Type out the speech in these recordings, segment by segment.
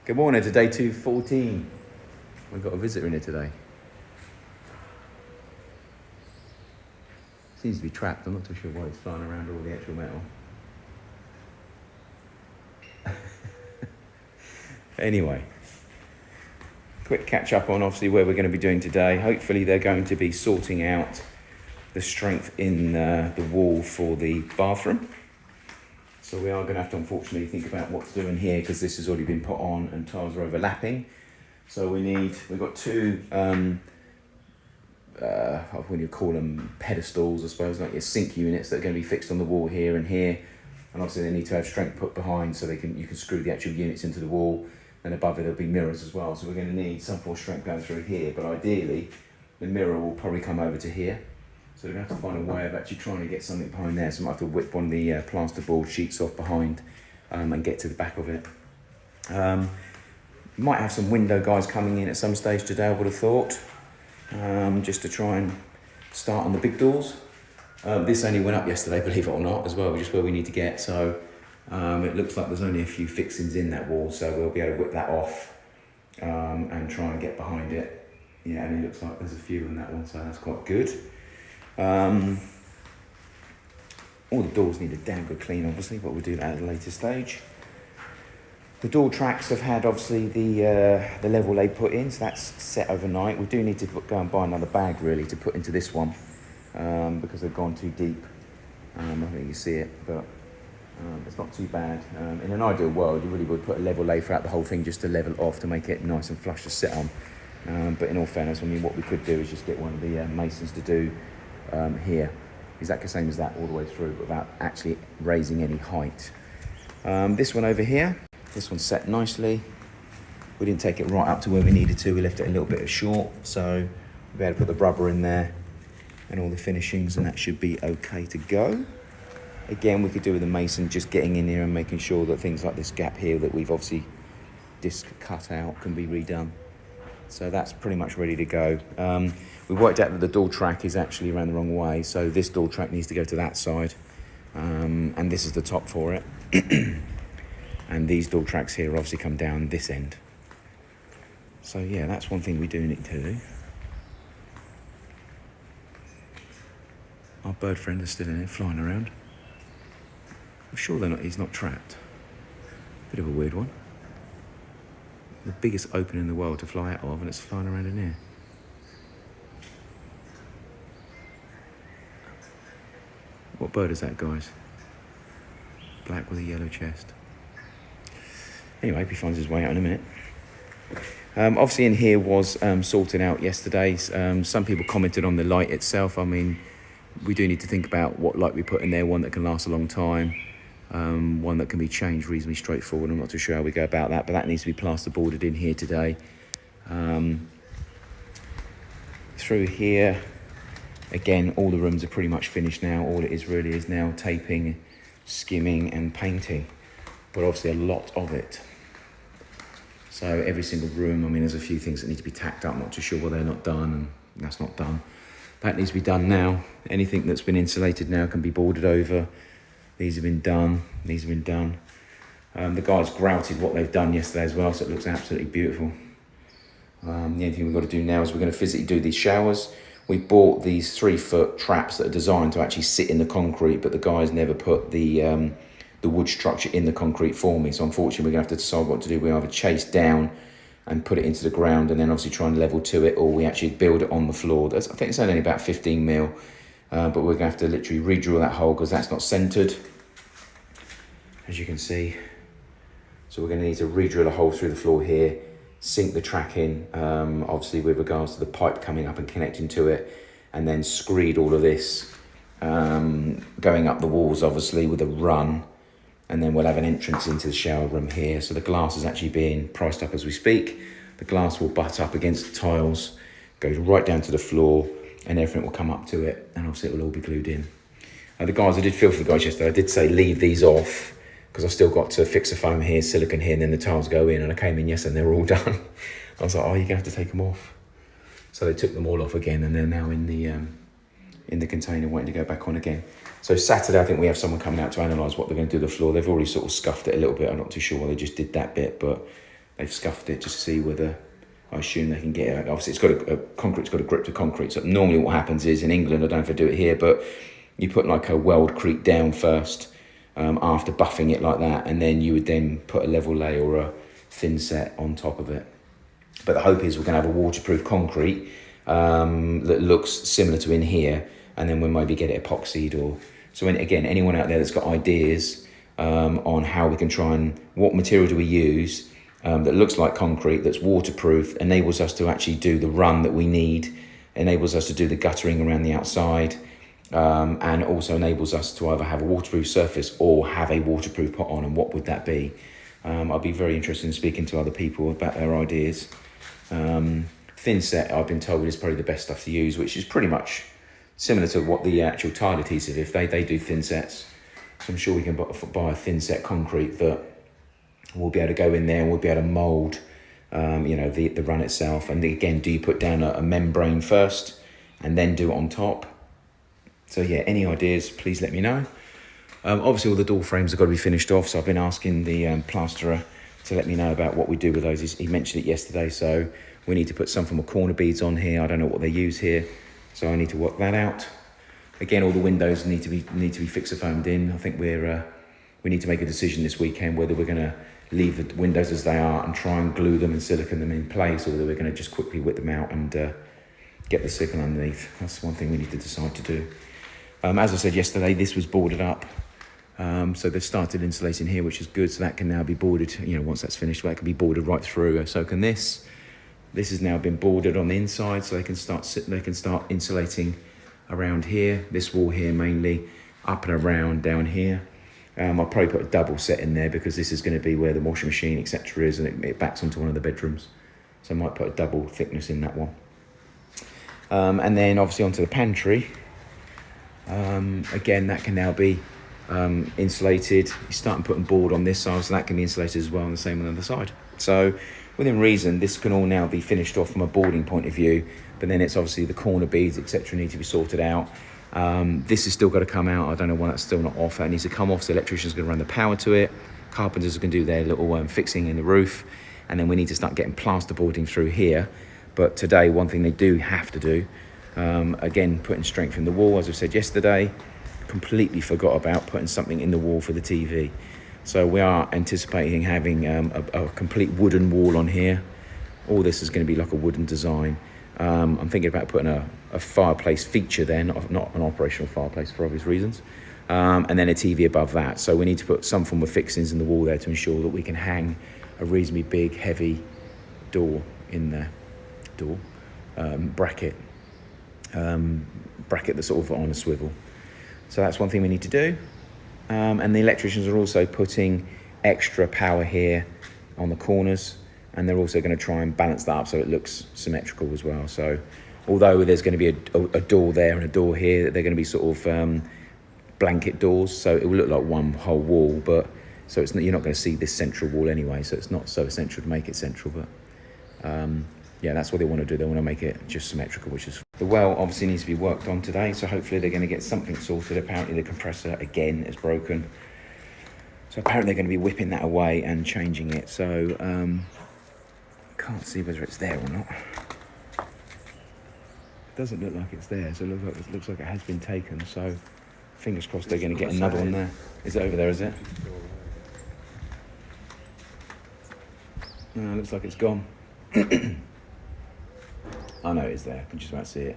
Good morning to day 214. We've got a visitor in here today. Seems to be trapped. I'm not too sure why it's flying around all the actual metal. Anyway, quick catch up on obviously where we're going to be doing today. Hopefully they're going to be sorting out the strength in the wall for the bathroom. So we are going to have to unfortunately think about what to do in here because this has already been put on and tiles are overlapping. So we've got two, what do you call them, pedestals I suppose, like your sink units that are going to be fixed on the wall here and here. And obviously they need to have strength put behind so you can screw the actual units into the wall. And above it there'll be mirrors as well. So we're going to need some form of strength going through here, but ideally the mirror will probably come over to here. So we're going to have to find a way of actually trying to get something behind there. So I might have to whip one of the plasterboard sheets off behind and get to the back of it. Might have some window guys coming in at some stage today, I would have thought, just to try and start on the big doors. This only went up yesterday, believe it or not, as well, just where we need to get. So it looks like there's only a few fixings in that wall, so we'll be able to whip that off and try and get behind it. Yeah, and it looks like there's a few in that one, so that's quite good. All the doors need a damn good clean, obviously, but we'll do that at a later stage. The door tracks have had obviously the level they put in, so that's set overnight. We do need to go and buy another bag really to put into this one because they've gone too deep. I think you see it, but it's not too bad. In an ideal world, you really would put a level lay throughout the whole thing just to level off to make it nice and flush to sit on. But in all fairness, I mean, what we could do is just get one of the masons to do here, exactly the same as that all the way through without actually raising any height. This one over here, this one's set nicely. We didn't take it right up to where we needed to, we left it a little bit short, so we'll be able to put the rubber in there and all the finishings, and that should be okay to go. Again, we could do with the mason just getting in here and making sure that things like this gap here that we've obviously disc cut out can be redone. So that's pretty much ready to go. We worked out that the door track is actually around the wrong way, so this door track needs to go to that side, and this is the top for it. And these door tracks here obviously come down this end. So yeah, that's one thing we do need to do. Our bird friend is still in here, flying around. I'm sure he's not trapped. Bit of a weird one. The biggest opening in the world to fly out of, and it's flying around in here. What bird is that, guys? Black with a yellow chest. Anyway, hope he finds his way out in a minute. Obviously in here was sorted out yesterday. Some people commented on the light itself. I mean, we do need to think about what light we put in there, one that can last a long time, one that can be changed reasonably straightforward. I'm not too sure how we go about that, but that needs to be plasterboarded in here today. Through here, again, all the rooms are pretty much finished now. All it is really is now taping, skimming and painting, but obviously a lot of it. So every single room, I mean, there's a few things that need to be tacked up. I'm not too sure why they're not done, and that's not done. That needs to be done now. Anything that's been insulated now can be boarded over. These have been done, these have been done. The guys grouted what they've done yesterday as well, so it looks absolutely beautiful. The only thing we've got to do now is we're going to physically do these showers. We bought these 3-foot traps that are designed to actually sit in the concrete, but the guys never put the wood structure in the concrete for me. So unfortunately, we're going to have to decide what to do. We either chase down and put it into the ground and then obviously try and level to it, or we actually build it on the floor. I think it's only about 15 mil, but we're going to have to literally re-drill that hole because that's not centered, as you can see. So we're going to need to re-drill a hole through the floor here, sink the track in, obviously with regards to the pipe coming up and connecting to it, and then screed all of this, going up the walls obviously with a run, and then we'll have an entrance into the shower room here. So the glass is actually being priced up as we speak. The glass will butt up against the tiles, goes right down to the floor, and everything will come up to it, and obviously it will all be glued in. The guys, I did feel for the guys yesterday, I did say leave these off, because I've still got to fix the foam here, silicone here, and then the tiles go in, and I came in yesterday and they were all done. I was like, oh, you're going to have to take them off. So they took them all off again, and they're now in the container waiting to go back on again. So Saturday, I think we have someone coming out to analyse what they're going to do to the floor. They've already sort of scuffed it a little bit. I'm not too sure why they just did that bit, but they've scuffed it just to see whether, I assume they can get it. Obviously it's got concrete's got a grip to concrete. So normally what happens is in England, I don't know if they do it here, but you put like a weldcrete down first after buffing it like that, and then you would then put a level lay or a thin set on top of it. But the hope is we're going to have a waterproof concrete that looks similar to in here, and then we'll maybe get it epoxied. Or so again, anyone out there that's got ideas on how we can try and, what material do we use that looks like concrete, that's waterproof, enables us to actually do the run that we need, enables us to do the guttering around the outside, and also enables us to either have a waterproof surface or have a waterproof pot on. And what would that be? I'd be very interested in speaking to other people about their ideas. Thin set, I've been told, is probably the best stuff to use, which is pretty much similar to what the actual tile adhesive, if they do thin sets. So I'm sure we can buy a thin set concrete that we'll be able to go in there and we'll be able to mould the run itself. And again, do you put down a membrane first and then do it on top? So yeah, any ideas, please let me know. Obviously all the door frames have got to be finished off, so I've been asking the plasterer to let me know about what we do with those. He mentioned it yesterday, so we need to put some from the corner beads on here. I don't know what they use here, so I need to work that out. Again, all the windows need to be fixer foamed in. I think we need to make a decision this weekend whether we're going to leave the windows as they are and try and glue them and silicone them in place, or whether we're going to just quickly whip them out and get the silicone underneath. That's one thing we need to decide to do. As I said yesterday, this was boarded up. So they've started insulating here, which is good. So that can now be boarded, once that's finished, that can be boarded right through. So can this. This has now been boarded on the inside, so they can start insulating around here, this wall here mainly, up and around down here. I'll probably put a double set in there because this is going to be where the washing machine, etc. is, and it backs onto one of the bedrooms. So I might put a double thickness in that one. And then obviously onto the pantry. Again, that can now be insulated. You're starting putting board on this side, so that can be insulated as well, and the same on the other side. So within reason, this can all now be finished off from a boarding point of view, but then it's obviously the corner beads, etc. need to be sorted out. This has still got to come out. I don't know why that's still not off. That needs to come off, so the electrician's going to run the power to it. Carpenters are going to do their little fixing in the roof, and then we need to start getting plasterboarding through here. But today, one thing they do have to do, again, putting strength in the wall, as I said yesterday, completely forgot about putting something in the wall for the TV. So we are anticipating having a complete wooden wall on here. All this is going to be like a wooden design. I'm thinking about putting a fireplace feature then, not an operational fireplace for obvious reasons, and then a TV above that. So we need to put some form of fixings in the wall there to ensure that we can hang a reasonably big, heavy door in there. Bracket that's sort of on a swivel. So that's one thing we need to do. And the electricians are also putting extra power here on the corners, and they're also going to try and balance that up so it looks symmetrical as well. So although there's going to be a door there and a door here, they're going to be sort of blanket doors, so it will look like one whole wall, but so it's not, you're not going to see this central wall anyway, so it's not so essential to make it central. But yeah, that's what they want to do. They want to make it just symmetrical, which is... The well obviously needs to be worked on today, so hopefully they're going to get something sorted. Apparently the compressor, again, is broken. So apparently they're going to be whipping that away and changing it. So, can't see whether it's there or not. It doesn't look like it's there, so it looks like it has been taken. So, fingers crossed they're going to get another one there. Is it over there, is it? No, it looks like it's gone. I know it's there, I can just about see it.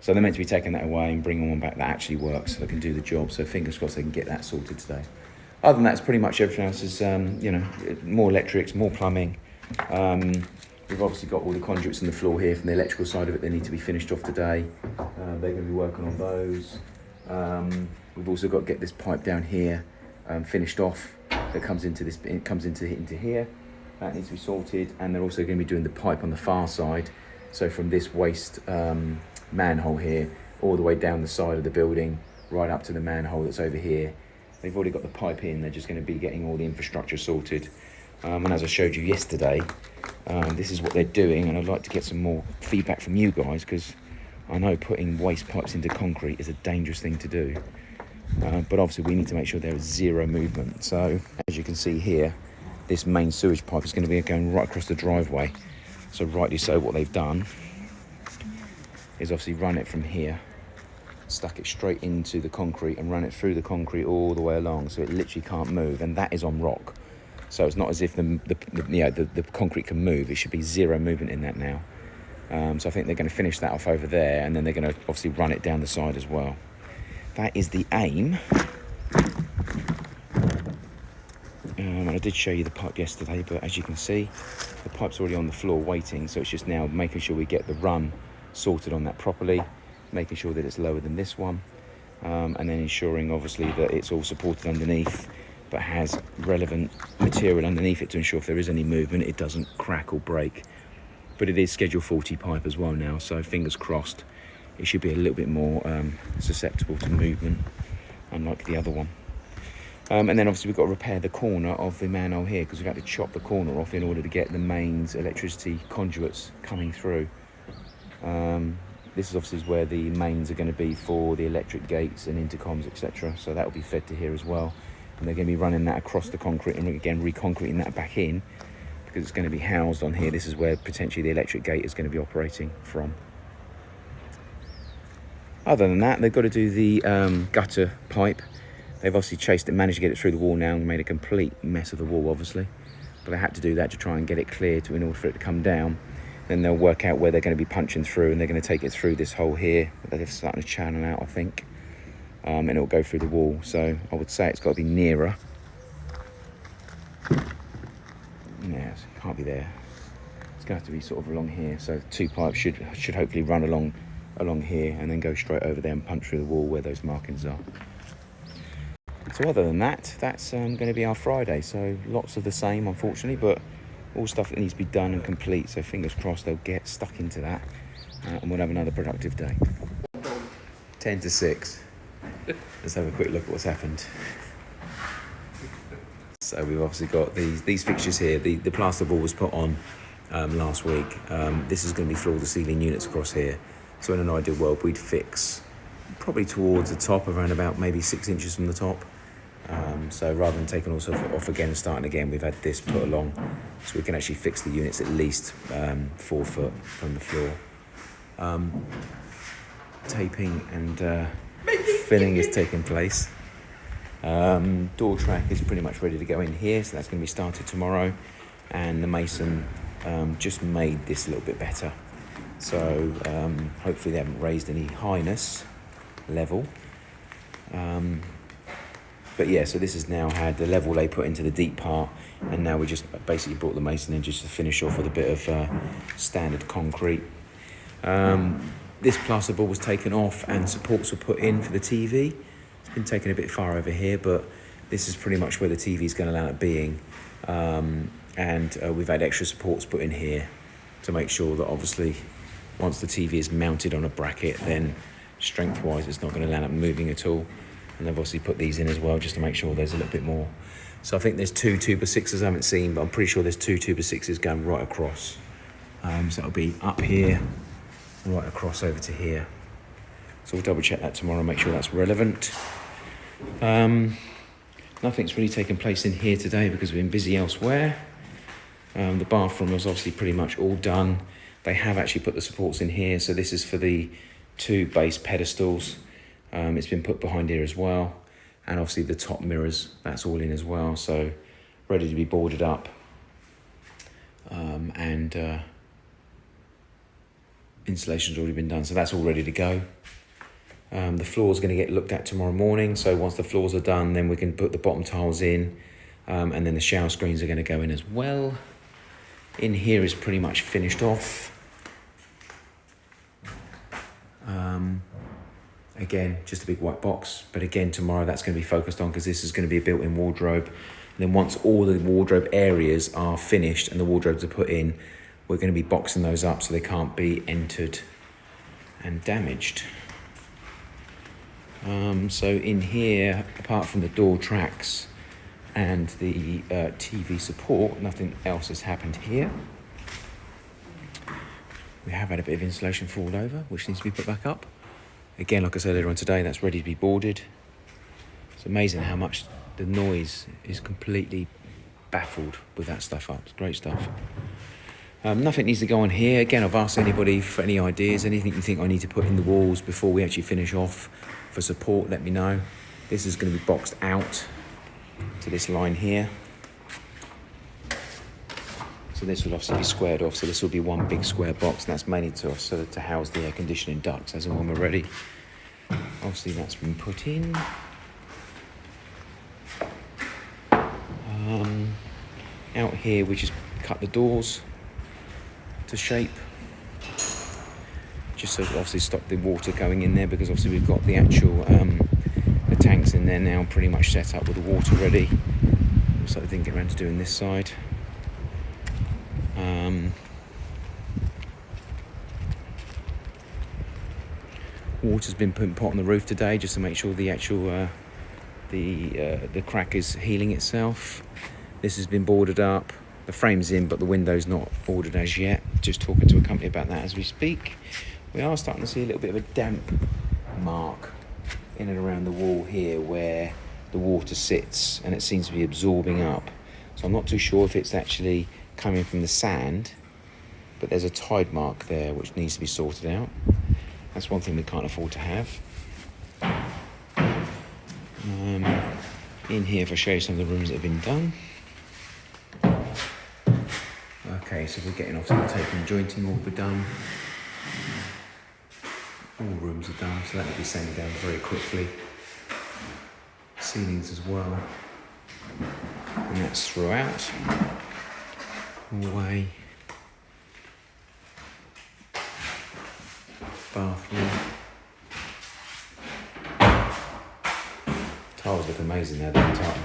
So they're meant to be taking that away and bringing one back that actually works so they can do the job. So fingers crossed they can get that sorted today. Other than that, it's pretty much everything else is, more electrics, more plumbing. We've obviously got all the conduits on the floor here from the electrical side of it. They need to be finished off today. They're going to be working on those. We've also got to get this pipe down here finished off. That comes into this, it comes into here. That needs to be sorted, and they're also going to be doing the pipe on the far side. So from this waste manhole here, all the way down the side of the building, right up to the manhole that's over here. They've already got the pipe in, they're just going to be getting all the infrastructure sorted. And as I showed you yesterday, this is what they're doing, and I'd like to get some more feedback from you guys, because I know putting waste pipes into concrete is a dangerous thing to do. But obviously we need to make sure there is zero movement. So as you can see here, this main sewage pipe is going to be going right across the driveway. So rightly so, what they've done is obviously run it from here, stuck it straight into the concrete and run it through the concrete all the way along, so it literally can't move, and that is on rock. So it's not as if the concrete can move. It should be zero movement in that now. So I think they're going to finish that off over there, and then they're going to obviously run it down the side as well. That is the aim. And I did show you the pipe yesterday, but as you can see, the pipe's already on the floor waiting, so it's just now making sure we get the run sorted on that properly, making sure that it's lower than this one, and then ensuring obviously that it's all supported underneath, but has relevant material underneath it to ensure if there is any movement, it doesn't crack or break. But it is Schedule 40 pipe as well now, so fingers crossed, it should be a little bit more susceptible to movement, unlike the other one. And then obviously we've got to repair the corner of the manhole here, because we've had to chop the corner off in order to get the mains electricity conduits coming through. This is obviously where the mains are going to be for the electric gates and intercoms, etc. So that will be fed to here as well. And they're going to be running that across the concrete and again reconcreting that back in, because it's going to be housed on here. This is where potentially the electric gate is going to be operating from. Other than that, they've got to do the gutter pipe. They've obviously managed to get it through the wall now and made a complete mess of the wall, obviously. But they had to do that to try and get it clear in order for it to come down. Then they'll work out where they're going to be punching through, and they're going to take it through this hole here. They're starting to channel out, I think. And it'll go through the wall. So I would say it's got to be nearer. Yeah, it can't be there. It's going to have to be sort of along here. So 2 pipes should hopefully run along here and then go straight over there and punch through the wall where those markings are. So other than that, that's going to be our Friday. So lots of the same, unfortunately, but all stuff that needs to be done and complete. So fingers crossed they'll get stuck into that, and we'll have another productive day. 10 to 6. Let's have a quick look at what's happened. So we've obviously got these fixtures here. The plasterboard was put on last week. This is going to be floor-to-ceiling units across here. So in an ideal world, we'd fix probably towards the top, around about maybe 6 inches from the top. So rather than taking all stuff off again and starting again, we've had this put along, so we can actually fix the units at least 4 foot from the floor. Taping and filling is taking place. Door track is pretty much ready to go in here, so that's going to be started tomorrow. And the mason just made this a little bit better. So hopefully they haven't raised any highness level. But yeah, so this has now had the level they put into the deep part, and now we just basically brought the mason in just to finish off with a bit of standard concrete. This plasterboard was taken off and supports were put in for the TV. It's been taken a bit far over here, but this is pretty much where the TV is going to land up being. And we've had extra supports put in here to make sure that obviously once the TV is mounted on a bracket, then strength-wise it's not going to land up moving at all. And they've obviously put these in as well just to make sure there's a little bit more. So I think there's 2 2x6s I haven't seen, but I'm pretty sure there's 2 2x6s going right across. So it'll be up here, right across over to here. So we'll double check that tomorrow and make sure that's relevant. Nothing's really taken place in here today because we've been busy elsewhere. The bathroom was obviously pretty much all done. They have actually put the supports in here. So this is for the 2 base pedestals. It's been put behind here as well. And obviously the top mirrors, that's all in as well. So ready to be boarded up. Installation's already been done, so that's all ready to go. The floor's going to get looked at tomorrow morning. So once the floors are done, then we can put the bottom tiles in. And then the shower screens are going to go in as well. In here is pretty much finished off. Again, just a big white box. But again, tomorrow that's going to be focused on because this is going to be a built-in wardrobe. And then once all the wardrobe areas are finished and the wardrobes are put in, we're going to be boxing those up so they can't be entered and damaged. So in here, apart from the door tracks and the TV support, nothing else has happened here. We have had a bit of insulation fall over, which needs to be put back up. Again, like I said earlier on today, that's ready to be boarded. It's amazing how much the noise is completely baffled with that stuff up. It's great stuff. Nothing needs to go on here. Again, I've asked anybody for any ideas, anything you think I need to put in the walls before we actually finish off for support, let me know. This is going to be boxed out to this line here. So this will obviously be squared off, so this will be one big square box, and that's mainly to house the air conditioning ducts as and when we're ready. Obviously that's been put in. Out here we just cut the doors to shape, just so to obviously stop the water going in there, because obviously we've got the actual the tanks in there now pretty much set up with the water ready. So I didn't get around to doing this side. Water's been put on the roof today just to make sure the actual the crack is healing itself. This has been boarded up. The frame's in, but the window's not ordered as yet. Just talking to a company about that as we speak. We are starting to see a little bit of a damp mark in and around the wall here where the water sits, and it seems to be absorbing up. So I'm not too sure if it's actually coming from the sand, but there's a tide mark there which needs to be sorted out. That's one thing we can't afford to have. In here, if I show you some of the rooms that have been done. Okay, so we're getting off to the tape and jointing all be done. All rooms are done, so that will be sanded down very quickly. Ceilings as well. And that's throughout. All the way. Bathroom. Tiles look amazing now,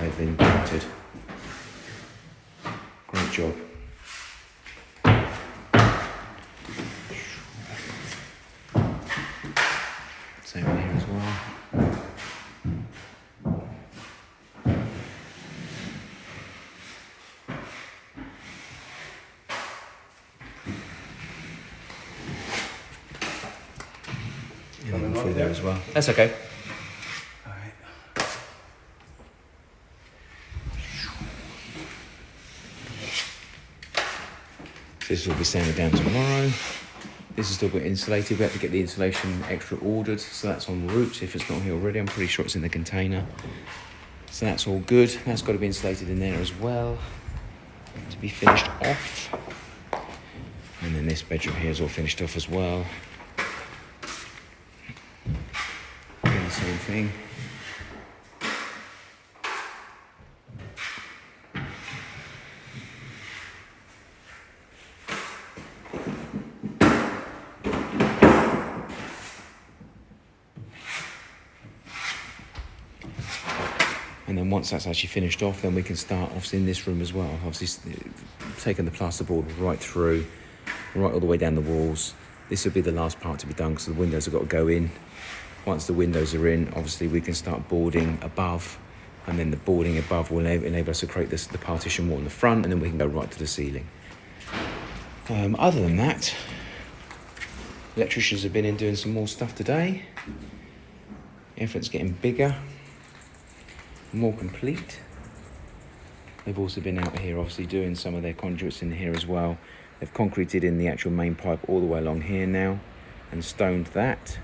they've been painted. Great job. Same in here as well. And then through there as well. That's okay. Alright. This will be sanded down tomorrow. This is still got insulated. We have to get the insulation extra ordered, so that's en route. If it's not here already, I'm pretty sure it's in the container. So that's all good. That's got to be insulated in there as well to be finished off. And then this bedroom here is all finished off as well. Doing the same thing. And then once that's actually finished off, then we can start obviously in this room as well. Obviously taking the plasterboard right through, right all the way down the walls. This will be the last part to be done because the windows have got to go in. Once the windows are in, obviously we can start boarding above, and then the boarding above will enable us to create the partition wall in the front, and then we can go right to the ceiling. Other than that, electricians have been in doing some more stuff today. Everything's getting bigger, more complete. They've also been out here obviously doing some of their conduits in here as well. They've concreted in the actual main pipe all the way along here now and stoned that.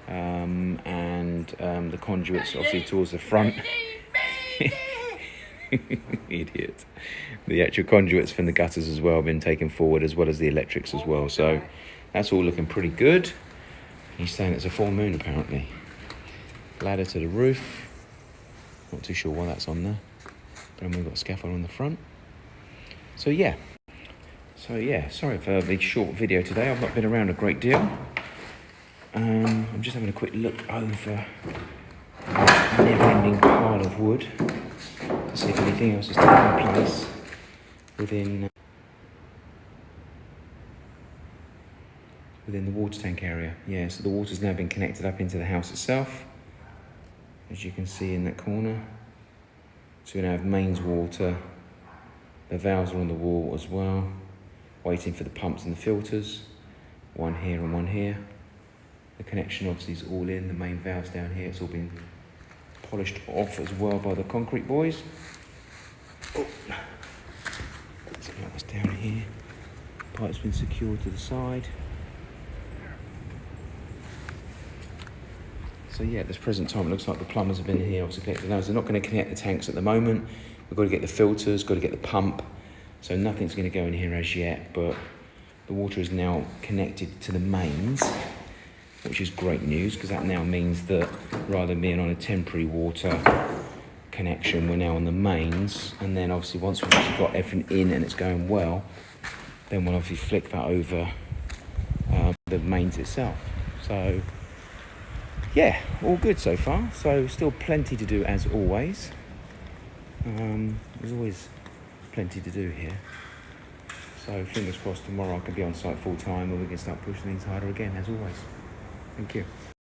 The conduits obviously towards the front. Idiot. The actual conduits from the gutters as well have been taken forward, as well as the electrics as well. So that's all looking pretty good. He's saying it's a full moon apparently. Ladder to the roof. Not too sure why that's on there. But then we've got a scaffold on the front. So yeah, sorry for the short video today. I've not been around a great deal. I'm just having a quick look over a never-ending pile of wood to see if anything else is taking place within the water tank area. Yeah, so the water's now been connected up into the house itself, as you can see in that corner. So we now have mains water. The valves are on the wall as well, waiting for the pumps and the filters. One here and one here. The connection obviously is all in, the main valves down here. It's all been polished off as well by the concrete boys. Oh. Down here, pipe's been secured to the side. So yeah, at this present time, it looks like the plumbers have been here, obviously connected those. They're not going to connect the tanks at the moment. We've got to get the filters, got to get the pump. So nothing's going to go in here as yet, but the water is now connected to the mains, which is great news, because that now means that rather than being on a temporary water connection, we're now on the mains. And then obviously once we've actually got everything in and it's going well, then we'll obviously flick that over the mains itself. So yeah, all good so far. So still plenty to do as always. There's always plenty to do here. So fingers crossed tomorrow I can be on site full time and we can start pushing things harder again as always. Thank you.